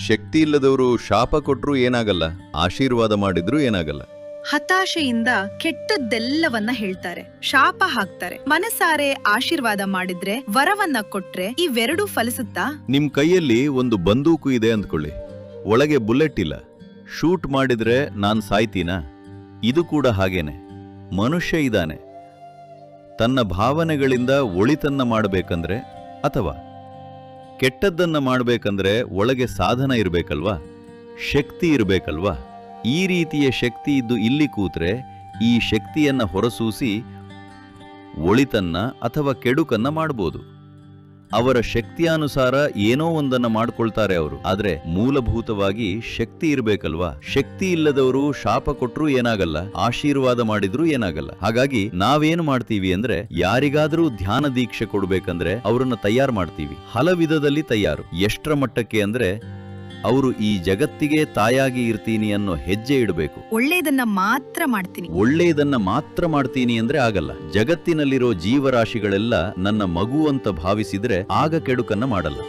ಶಕ್ತಿ ಇಲ್ಲದವರು ಶಾಪ ಕೊಟ್ರೂ ಏನಾಗಲ್ಲ, ಆಶೀರ್ವಾದ ಮಾಡಿದ್ರೂ ಏನಾಗಲ್ಲ. ಹತಾಶೆಯಿಂದ ಕೆಟ್ಟದ್ದೆಲ್ಲವನ್ನ ಹೇಳ್ತಾರೆ, ಶಾಪ ಹಾಕ್ತಾರೆ. ಮನಸಾರೆ ಆಶೀರ್ವಾದ ಮಾಡಿದ್ರೆ, ವರವನ್ನ ಕೊಟ್ರೆ ಇವೆರಡೂ ಫಲಿಸುತ್ತಾ? ನಿಮ್ ಕೈಯಲ್ಲಿ ಒಂದು ಬಂದೂಕು ಇದೆ ಅಂದ್ಕೊಳ್ಳಿ, ಒಳಗೆ ಬುಲೆಟ್ ಇಲ್ಲ. ಶೂಟ್ ಮಾಡಿದ್ರೆ ನಾನ್ ಸಾಯ್ತೀನಾ? ಇದು ಕೂಡ ಹಾಗೇನೆ. ಮನುಷ್ಯ ಇದ್ದಾನೆ, ತನ್ನ ಭಾವನೆಗಳಿಂದ ಒಳಿತನ್ನ ಮಾಡಬೇಕಂದ್ರೆ ಅಥವಾ ಕೆಟ್ಟದ್ದನ್ನ ಮಾಡಬೇಕಂದ್ರೆ ಒಳಗೆ ಸಾಧನ ಇರಬೇಕಲ್ವಾ, ಶಕ್ತಿ ಇರಬೇಕಲ್ವಾ? ಈ ರೀತಿಯ ಶಕ್ತಿ ಇದ್ದು ಇಲ್ಲಿ ಕೂತ್ರೆ ಈ ಶಕ್ತಿಯನ್ನ ಹೊರಸೂಸಿ ಒಳಿತನ್ನ ಅಥವಾ ಕೆಡುಕನ್ನ ಮಾಡಬಹುದು. ಅವರ ಶಕ್ತಿಯಾನುಸಾರ ಏನೋ ಒಂದನ್ನ ಮಾಡ್ಕೊಳ್ತಾರೆ ಅವರು. ಆದ್ರೆ ಮೂಲಭೂತವಾಗಿ ಶಕ್ತಿ ಇರಬೇಕಲ್ವಾ? ಶಕ್ತಿ ಇಲ್ಲದವರು ಶಾಪ ಕೊಟ್ರೂ ಏನಾಗಲ್ಲ, ಆಶೀರ್ವಾದ ಮಾಡಿದ್ರೂ ಏನಾಗಲ್ಲ. ಹಾಗಾಗಿ ನಾವೇನು ಮಾಡ್ತೀವಿ ಅಂದ್ರೆ, ಯಾರಿಗಾದ್ರೂ ಧ್ಯಾನ ದೀಕ್ಷೆ ಕೊಡ್ಬೇಕಂದ್ರೆ ಅವರನ್ನ ತಯಾರು ಮಾಡ್ತೀವಿ. ಹಲವಿಧದಲ್ಲಿ ತಯಾರು. ಎಷ್ಟರ ಮಟ್ಟಕ್ಕೆ ಅಂದ್ರೆ, ಅವರು ಈ ಜಗತ್ತಿಗೆ ತಾಯಾಗಿ ಇರ್ತೀನಿ ಅನ್ನೋ ಹೆಜ್ಜೆ ಇಡಬೇಕು. ಒಳ್ಳೇದನ್ನ ಮಾತ್ರ ಮಾಡ್ತೀನಿ. ಒಳ್ಳೆಯದನ್ನ ಮಾತ್ರ ಮಾಡ್ತೀನಿ ಅಂದ್ರೆ ಆಗಲ್ಲ. ಜಗತ್ತಿನಲ್ಲಿರೋ ಜೀವರಾಶಿಗಳೆಲ್ಲ ನನ್ನ ಮಗು ಅಂತ ಭಾವಿಸಿದ್ರೆ ಆಗ ಕೆಡುಕನ್ನ ಮಾಡಲ್ಲ.